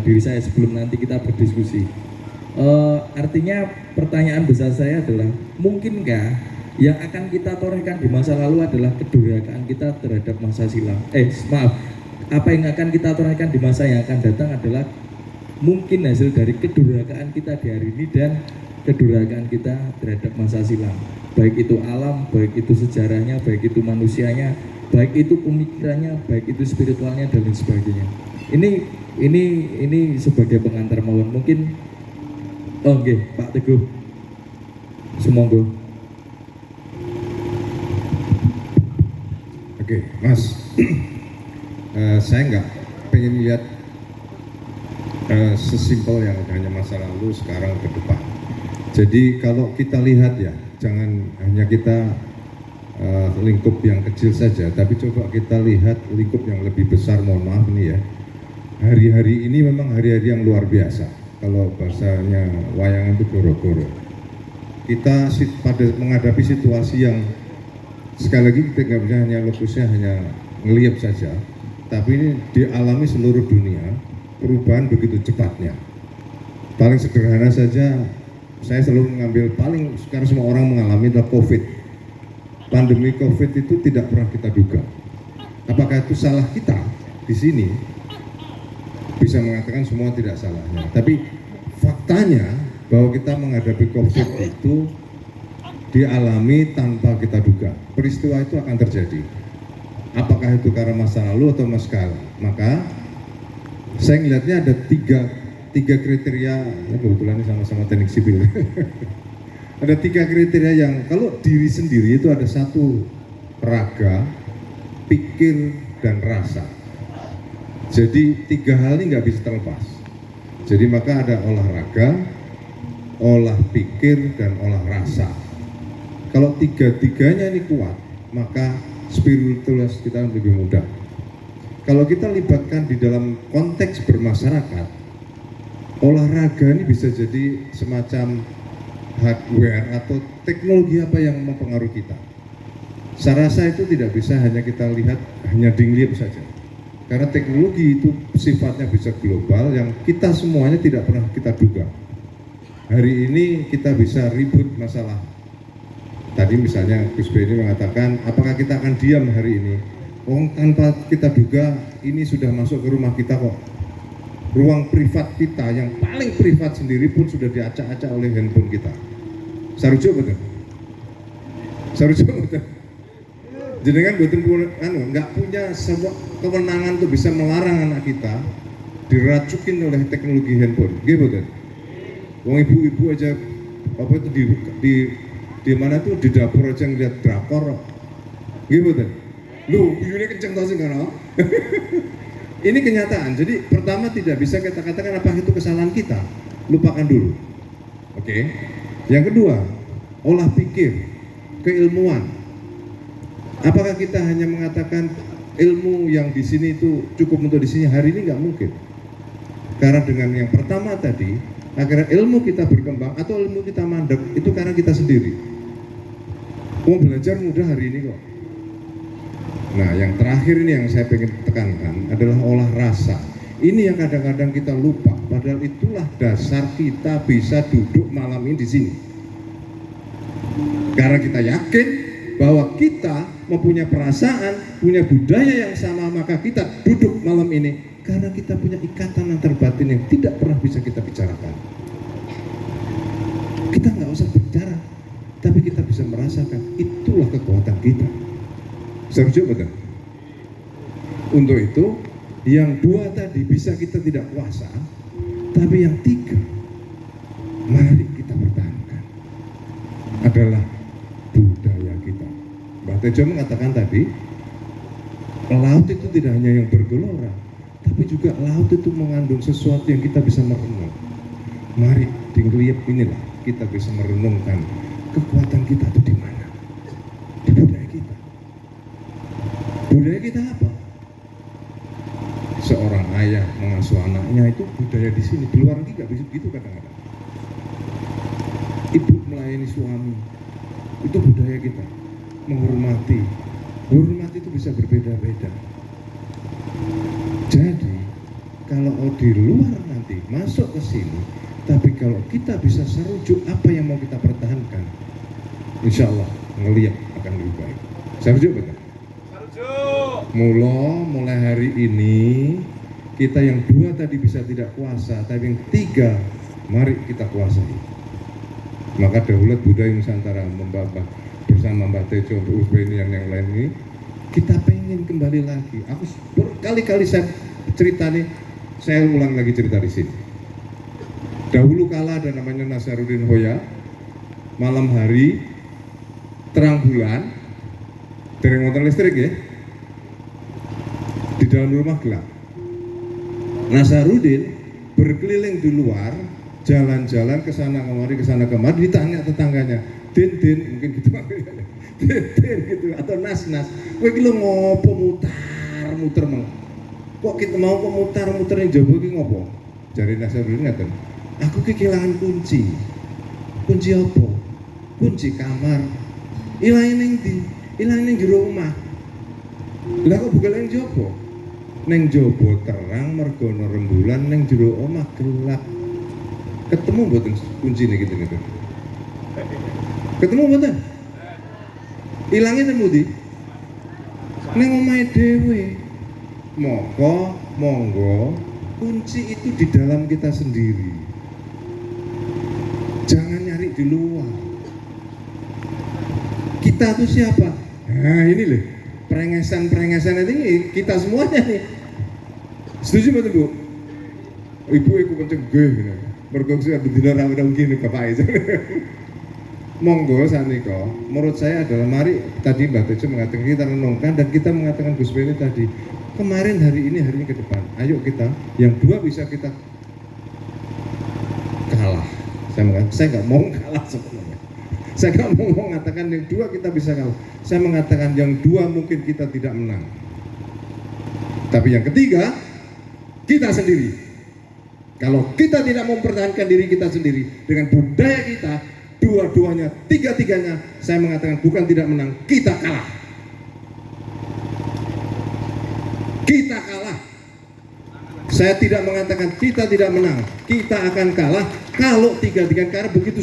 diri saya sebelum nanti kita berdiskusi. Artinya pertanyaan besar saya adalah, mungkinkah yang akan kita torehkan di masa lalu adalah kedurhakaan kita terhadap masa silam? Apa yang akan kita torehkan di masa yang akan datang adalah mungkin hasil dari kedurhakaan kita di hari ini dan kedurhakaan kita terhadap masa silam. Baik itu alam, baik itu sejarahnya, baik itu manusianya, baik itu pemikirannya, baik itu spiritualnya dan lain sebagainya. Ini sebagai pengantar mawon mungkin. Oke, Pak Teguh, sumangga. Oke, Mas, saya nggak pengen lihat sesimpel yang hanya masa lalu, sekarang ke depan. Jadi kalau kita lihat ya, jangan hanya kita lingkup yang kecil saja, tapi coba kita lihat lingkup yang lebih besar. Mohon maaf nih ya, hari-hari ini memang hari-hari yang luar biasa. Kalau bahasanya wayangan itu goro-goro. Kita pada menghadapi situasi yang sekali lagi kita nggak bisa hanya lokusnya hanya ngeliap saja, tapi ini dialami seluruh dunia, perubahan begitu cepatnya. Paling sederhana saja, saya selalu mengambil paling sekarang semua orang mengalami adalah COVID. Pandemi COVID itu tidak pernah kita duga. Apakah itu salah kita di sini? Bisa mengatakan semua tidak salahnya. Tapi faktanya bahwa kita menghadapi COVID itu dialami tanpa kita duga. Peristiwa itu akan terjadi. Apakah itu karena masa lalu atau masa sekarang? Maka saya melihatnya ada tiga kriteria. Kebetulan ini sama-sama teknik sipil. Ada 3 kriteria yang kalau diri sendiri itu ada 1 raga, pikir, dan rasa. Jadi 3 hal ini nggak bisa terlepas. Jadi maka ada olahraga, olah pikir, dan olah rasa. Kalau 3-tiganya ini kuat, maka spiritualitas kita lebih mudah. Kalau kita libatkan di dalam konteks bermasyarakat, olahraga ini bisa jadi semacam hardware atau teknologi apa yang mempengaruhi kita. Saya rasa itu tidak bisa hanya kita lihat hanya dingliap saja. Karena teknologi itu sifatnya bisa global yang kita semuanya tidak pernah kita duga. Hari ini kita bisa ribut masalah. Tadi misalnya Gus Beni mengatakan, apakah kita akan diam hari ini? Tanpa kita duga ini sudah masuk ke rumah kita kok. Ruang privat kita yang paling privat sendiri pun sudah diacak-acak oleh handphone kita. Sarujuk betul? Sarujuk betul? Jadi kan nggak punya sebuah kewenangan untuk bisa melarang anak kita diracukin oleh teknologi handphone, gitu kan? Wong ibu-ibu aja apa itu di mana tuh di dapur aja ngeliat drakor, gitu kan? Lu buyunya kenceng tau sih kan? Ini kenyataan. Jadi pertama tidak bisa kita katakan apa itu kesalahan kita, lupakan dulu. Oke. Yang kedua, olah pikir, keilmuan. Apakah kita hanya mengatakan ilmu yang di sini itu cukup untuk di sini? Hari ini nggak mungkin. Karena dengan yang pertama tadi, akhirnya ilmu kita berkembang atau ilmu kita mandek itu karena kita sendiri. Mau belajar mudah hari ini kok. Nah, yang terakhir ini yang saya pengen tekankan adalah olah rasa. Ini yang kadang-kadang kita lupa. Padahal itulah dasar kita bisa duduk malam ini di sini. Karena kita yakin bahwa kita mempunyai perasaan, punya budaya yang sama, maka kita duduk malam ini karena kita punya ikatan antar batin yang tidak pernah bisa kita bicarakan. Kita nggak usah bicara, tapi kita bisa merasakan itulah kekuatan kita. Setuju betul? Untuk itu, yang 2 tadi bisa kita tidak kuasa, tapi yang 3 mari kita pertahankan adalah budaya kita. Mbak Tejo mengatakan tadi, laut itu tidak hanya yang bergelora, tapi juga laut itu mengandung sesuatu yang kita bisa merenung. Mari di ngeliat inilah kita bisa merenungkan kekuatan kita itu di mana? Di budaya kita. Budaya kita apa? Seorang ayah mengasuh anaknya itu budaya di sini. Di luar negeri nggak bisa begitu kadang-kadang. Ibu melayani suami itu budaya kita. Menghormati itu bisa berbeda-beda. kalau di luar nanti masuk ke sini, tapi kalau kita bisa serujuk apa yang mau kita pertahankan, insya Allah ngeliat akan lebih baik. Serujuk betul? Sarujuk. Mulai hari ini kita yang 2 tadi bisa tidak kuasa, tapi yang 3 mari kita kuasai. Maka Daulat Budaya Nusantara bersama Mbak Tejo untuk USBN yang lain ini, kita pengen kembali lagi. Aku berkali-kali saya cerita nih, saya ulang lagi cerita di sini. Dahulu kala ada namanya Nasaruddin Hoya, malam hari terang bulan, dereng motor listrik ya, di dalam rumah gelap. Nasaruddin berkeliling di luar, jalan-jalan ke sana kemari, ditanya tetangganya, Din, mungkin gitu, Din gitu, atau Nas, kowe iki lho ngopo mutar meng. Kok kita mau kok mutar yang jaba iki ngopo? Jare Nasaruddin ngaten, aku ki kehilangan kunci. Kunci apa? Kunci kamar. Ilange ning ndi? Ilange ning jero omah. Lah kok buka ning jaba? Ning jaba terang mergo ana rembulan, ning jero omah gelap. Ketemu mboten kuncine gitu. Ketemu mboten? Ilange nang ndi? Ning omahe dhewe. Monggo kunci itu di dalam kita sendiri. Jangan nyari di luar. Kita tuh siapa? Nah ini loh, perengesan ini kita semuanya nih. Setuju betul Bu? Ibu aku pencegah gitu. Mergo sing bedina ra gini Bapak itu. Monggo saniko, menurut saya adalah mari tadi Mbak Tejo mengatakan kita renungkan dan kita mengatakan Gus Beni tadi kemarin hari ini ke depan. Ayo kita yang 2 bisa kita kalah. Saya nggak mau kalah sebenarnya. Saya nggak mau mengatakan yang 2 kita bisa kalah. Saya mengatakan yang 2 mungkin kita tidak menang. Tapi yang ketiga kita sendiri. Kalau kita tidak mempertahankan diri kita sendiri dengan budaya kita, dua-duanya, tiga-tiganya, saya mengatakan bukan tidak menang, kita kalah. Kita kalah. Saya tidak mengatakan kita tidak menang, kita akan kalah kalau tiga-tiga, karena begitu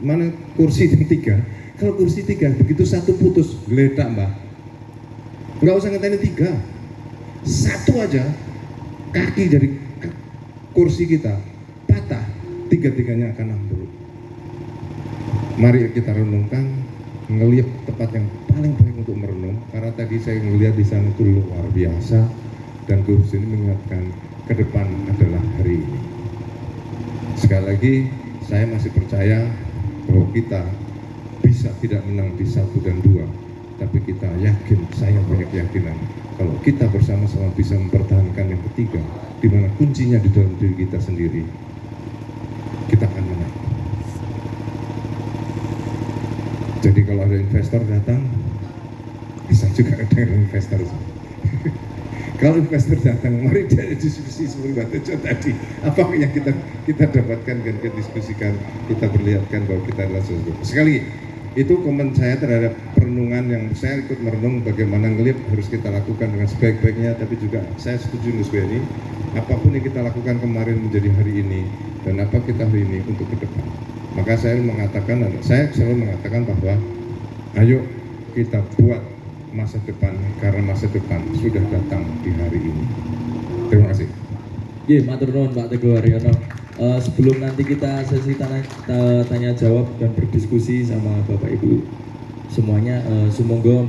mana kursi yang 3, kalau kursi 3 begitu satu putus, geledak Mbak. Nggak usah ngeteni 3, satu aja kaki dari kursi kita patah, tiga-tiganya akan ambruk. Mari kita renungkan, ngelihat tempat yang paling baik untuk merenung. Karena tadi saya ngelihat di sana itu luar biasa, dan Gus ini mengingatkan ke depan adalah hari ini. Sekali lagi, saya masih percaya bahwa kita bisa tidak menang di 1 dan 2, tapi kita yakin, saya punya keyakinan kalau kita bersama-sama bisa mempertahankan yang ketiga, di mana kuncinya di dalam diri kita sendiri, kita akan menang. Jadi kalau ada investor datang, bisa juga ada investor. Kalau investor datang, mari dia diskusi seperti Mbak Tejo tadi. Apa yang kita dapatkan dan kita diskusikan, kita perlihatkan bahwa kita adalah sesuatu. Sekali itu komen saya terhadap perenungan yang saya ikut merenung bagaimana ngelihat harus kita lakukan dengan sebaik-baiknya, tapi juga saya setuju Gus Beni, apapun yang kita lakukan kemarin menjadi hari ini dan apa kita hari ini untuk ke depan. Maka saya selalu mengatakan bahwa ayo kita buat masa depan, karena masa depan sudah datang di hari ini. Terima kasih. Iya, matur nuwun Pak Teguh Haryono. Sebelum nanti kita sesi tanya jawab dan berdiskusi sama Bapak Ibu semuanya, semoga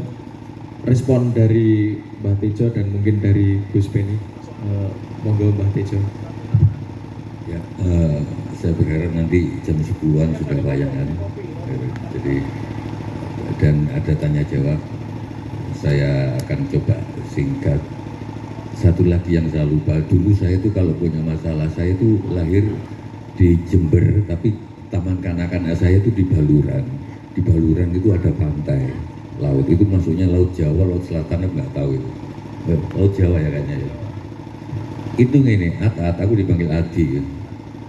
respon dari Mbak Tejo dan mungkin dari Gus Beni. Monggo Mbak Tejo. Ya, saya berharap nanti jam 10-an sudah layangan. Jadi dan ada tanya jawab. Saya akan coba singkat. Satu lagi yang saya lupa, dulu saya itu kalau punya masalah, saya itu lahir di Jember, tapi taman kanak-kanak saya itu di Baluran. Di Baluran itu ada pantai, laut itu masuknya Laut Jawa, Laut Selatan, nggak tahu itu. Laut Jawa ya kayaknya ya. Itu ngene, aku dipanggil Adi.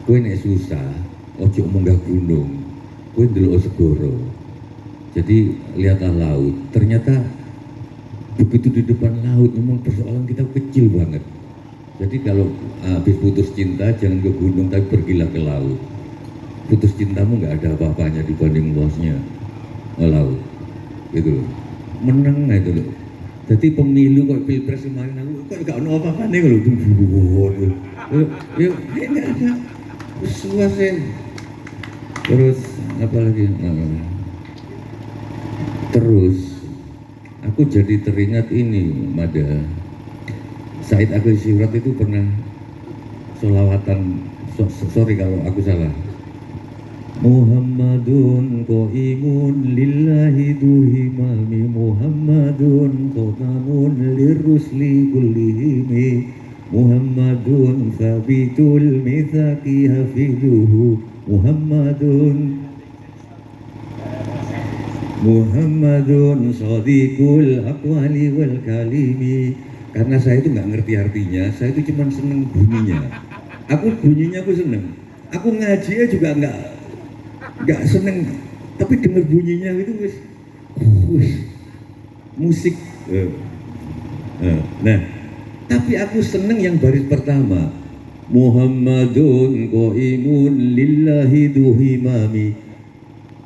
Kowe nek susah, ojo munggah gunung, kowe ndelok segoro. Jadi lihatlah laut. Ternyata begitu di depan laut memang persoalan kita kecil banget. Jadi kalau habis putus cinta jangan ke gunung tapi pergilah ke laut. Putus cintamu nggak ada apa-apanya dibanding luasnya laut, gitu loh. Menang itu loh. Jadi pemilu kok pilpres kemarin aku kok nggak ada apa-apanya kalau ya nggak ada. Suasen. Terus apa lagi? Terus aku jadi teringat ini, Mada. Said Akhil Syirat itu pernah sholawatan, sorry kalau aku salah. Muhammadun qaimun lillahi duhimami, Muhammadun qatamun lirrusli kullihimi, Muhammadun thabitul mithaqi hafiduhu, Muhammadun sadiqul aqwali wal kalimi. Karena saya itu nggak ngerti artinya, saya itu cuma seneng bunyinya. Bunyinya aku seneng. Aku ngaji juga nggak seneng, tapi denger bunyinya itu musik. Nah, tapi aku seneng yang baris pertama. Muhammadun qaimun lillahi duhimami.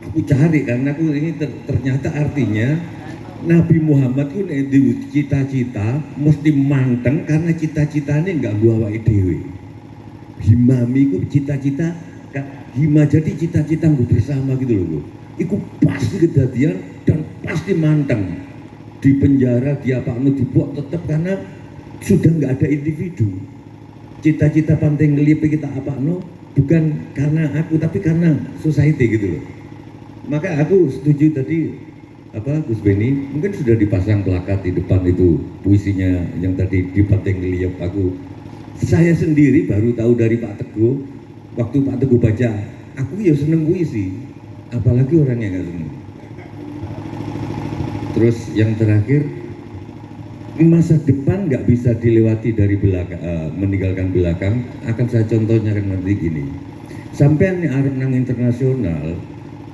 Aku cari karena aku ini ternyata artinya Nabi Muhammad itu cita-cita mesti manteng karena cita-citanya nggak gua awake dhewe. Himami itu cita-cita, hima jadi cita-cita gue bersama gitu loh. Iku pasti kejadian dan pasti manteng. Di penjara, di apakno dibuat tetap karena sudah nggak ada individu. Cita-cita penting ngelipe kita apakno bukan karena aku tapi karena society gitu loh. Maka aku setuju tadi Gus Beni mungkin sudah dipasang plakat di depan itu puisinya yang tadi di Pateng Liep. Saya sendiri baru tahu dari Pak Teguh waktu Pak Teguh baca, aku ya seneng puisi, apalagi orang yang nggak seneng. Terus yang terakhir, masa depan nggak bisa dilewati dari belakang, meninggalkan belakang. Akan saya contohnya kan nanti gini, sampai arep nang internasional,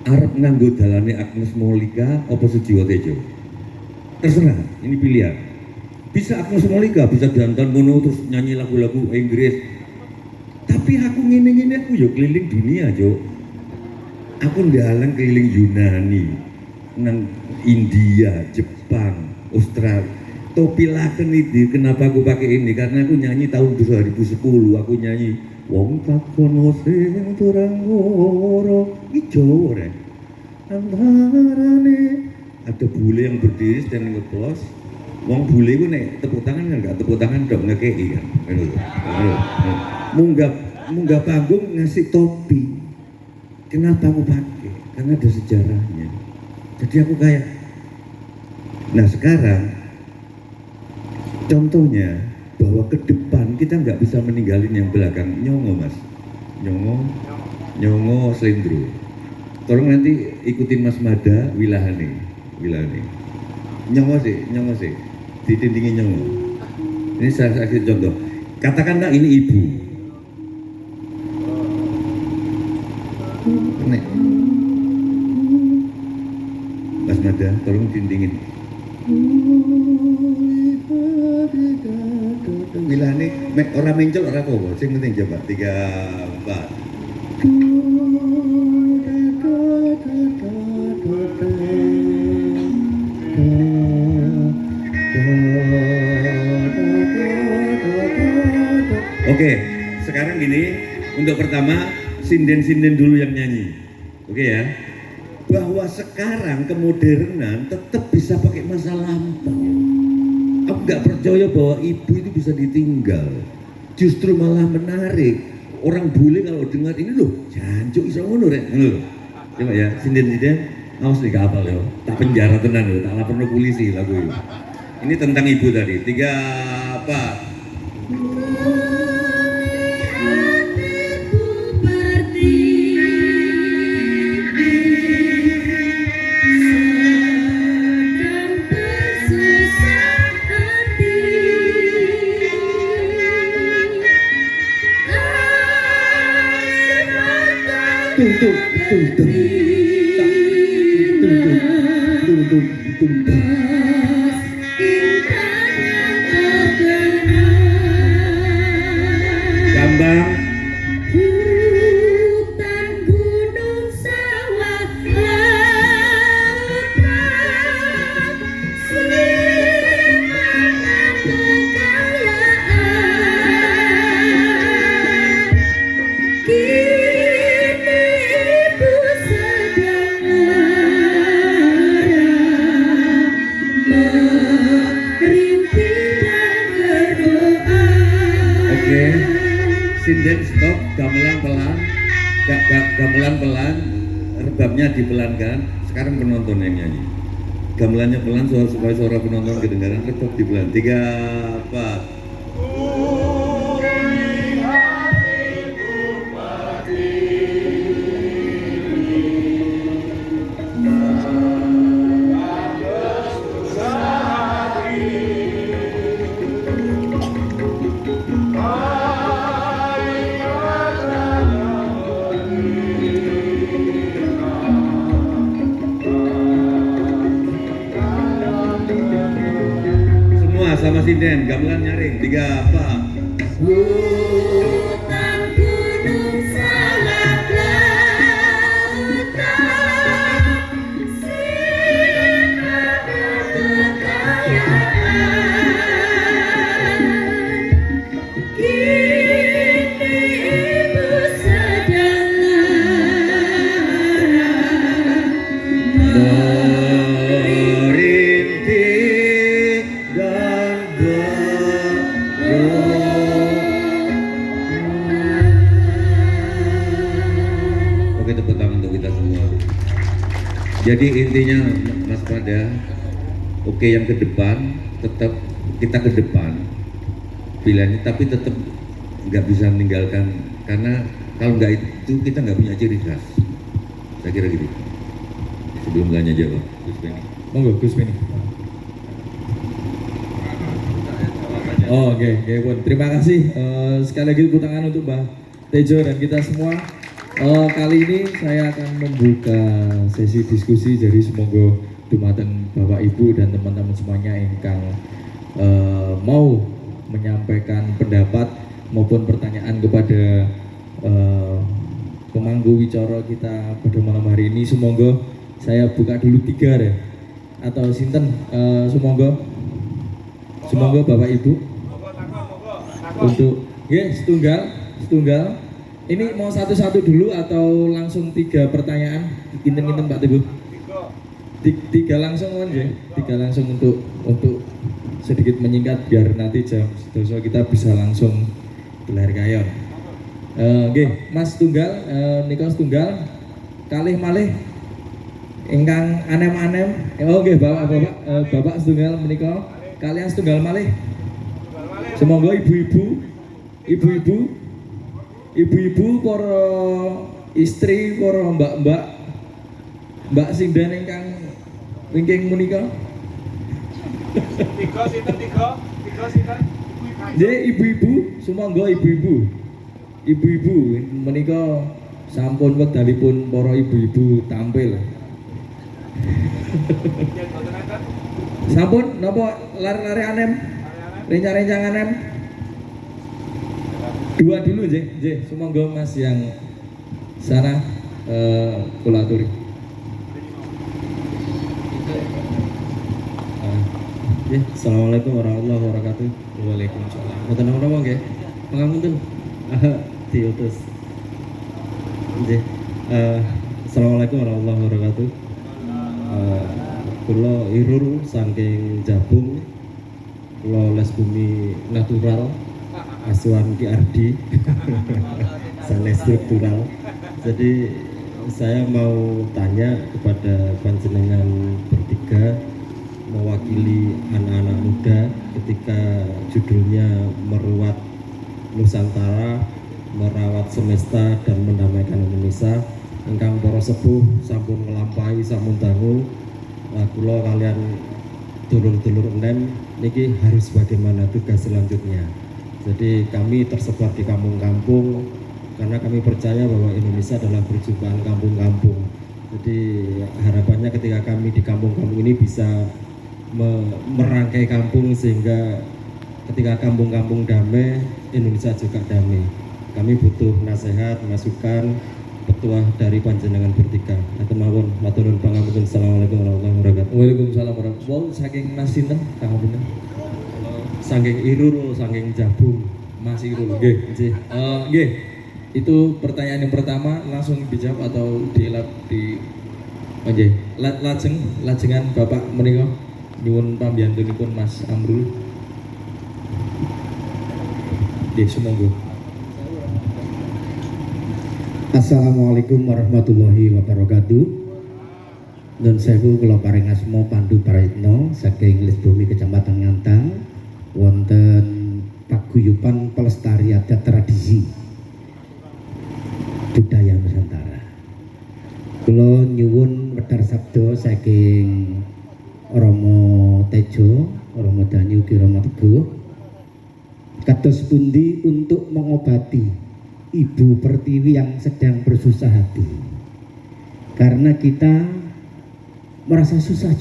arep nganggo dalane Agnes Monica apa Sujiwo Tejo, terserah, ini pilihan. Bisa Agnes Monica, bisa dandan mono terus nyanyi lagu-lagu Inggris. Tapi aku ngene-ngene aku yo keliling dunia, Jo. Aku ndalang keliling Yunani, nang India, Jepang, Australia. Topi laken itu kenapa aku pakai ini? Karena aku nyanyi tahun 2010, aku nyanyi wong takono sing turang ora ijo ora. Antarane ada bule yang berdiri dan ngeplos. Wong bule ku nek tepuk tangan kan enggak tepuk tangan dok ngekei kan. Munggah panggung ngasih topi. Kenapa aku pakai? Karena ada sejarahnya. Jadi aku kayak, nah sekarang contohnya bahwa ke depan kita nggak bisa meninggalin yang belakang. Nyongo mas, nyongo Slendro. Tolong nanti ikutin Mas Mada wilahane. Nyongo sih. Ditindingin nyongo. Ini saya kasih contoh. Katakanlah ini ibu. Nek. Mas Mada, tolong tindingin. Wilane ora mencel ora apa-apa, sing penting coba 3 4. Oke, sekarang gini, untuk pertama sinden-sinden dulu yang nyanyi. Oke ya. Bahwa sekarang kemodernan tetap bisa pakai masa lampau. Aku nggak percaya bahwa ibu itu bisa ditinggal. Justru malah menarik. Orang bule kalau dengar ini loh, jancuk iso ngono rek. Coba ya, sinden-sinden awas nih kapal ya. Tak penjara tenan loh, tak laporno polisi lagu ini. Ini tentang ibu tadi. 3, 4. gamelan pelan, rebabnya dipelankan. Sekarang penonton yang nyanyi. Gamelannya pelan supaya suara penonton kedengaran, rebab dipelan. 3, 4. Semua sama sinden, gamelan nyaring. 3, 4. Hutan gunung sangat lautan, sinar kekayaan. Kini ibu sedang lara Merintih dan Oke, tepuk tangan untuk kita semua. Jadi intinya Mas Pada, oke yang ke depan, tetap kita ke depan pilihannya, tapi tetap nggak bisa meninggalkan, karena kalau nggak itu kita nggak punya ciri khas. Saya kira gitu. Sebelum tanya jawab, Gus Beni. Monggo Gus Beni. Oh, oke, Pun. Terima kasih sekali lagi tepuk tangan untuk Mbak Tejo dan kita semua. Kali ini saya akan membuka sesi diskusi, jadi semoga dumateng Bapak Ibu dan teman-teman semuanya ingkang mau menyampaikan pendapat maupun pertanyaan kepada pemangku wicara kita pada malam hari ini. Semoga saya buka dulu 3 deh, atau sinten, semoga Bapak Ibu untuk setunggal. Ini mau satu-satu dulu atau langsung 3 pertanyaan? Kinten Pak Teguh. 3 langsung aja. 3 langsung untuk sedikit menyingkat biar nanti jam 12 kita bisa langsung gelar kayon. Mas Tunggal, Niko Tunggal, kalih malih ingkang anem-anem. Bapak Tunggal menika kalian setunggal malih. Semoga ibu-ibu, para istri, para mbak sinden ingkang wingking menika. 3 sinten? Nggih, ibu-ibu, semoga ibu-ibu menika sampun wekdalipun para ibu-ibu tampil. Sampun napa lari-lari anem? Rencang-rencang anem? 2 dulu nggih, semoga Mas yang sana kula aturi. Assalamualaikum warahmatullahi wabarakatuh. Waalaikumsalam. Mboten napa nggih. Pangapunten. Diutus. Nggih. Assalamualaikum warahmatullahi wabarakatuh. Kula Irul saking Jabung. Kula les bumi natural. Asuhan Ki Ardi. Sanes struktural. Jadi saya mau tanya kepada panjenengan bertiga, mewakili anak-anak muda ketika judulnya Meruat Nusantara, Merawat Semesta dan Mendamaikan Indonesia. Engkang para sepuh sampun nglampahi sampun dangu, kula kalian dulur-dulur enem niki harus bagaimana tugas selanjutnya. Jadi kami tersebar di kampung-kampung karena kami percaya bahwa Indonesia adalah perjumpaan kampung-kampung. Jadi harapannya ketika kami di kampung-kampung ini bisa merangkai kampung sehingga ketika kampung-kampung damai, Indonesia juga damai. Kami butuh nasihat, masukan, petuah dari panjenengan bertiga. Atur mawon, matur nuwun pangapunten. Assalamualaikum warahmatullahi wabarakatuh. Waalaikumsalam warahmatullahi wabarakatuh. Wow, saking Mas sinten? Pangapunten. Saking Irul, saking Jabung. Mas Irul. Nggih. Nggih. Nggih. Itu pertanyaan yang pertama langsung dijawab atau nggih. Lajengan Bapak menika nyuwun pambiyantunipun Mas Amrul. Nggih, sumangga. Assalamualaikum warahmatullahi wabarakatuh. Nun sewu kula paring asma Pandu Praitno saking Lisbumi Kecamatan Ngantang wonten paguyuban pelestari adat tradisi budaya Nusantara. Kula nyuwun wedhar sabda saking Romo Tejo, Romo Danyu Ki Romo Teguh kados pundi untuk mengobati Ibu Pertiwi yang sedang bersusah hati karena kita merasa susah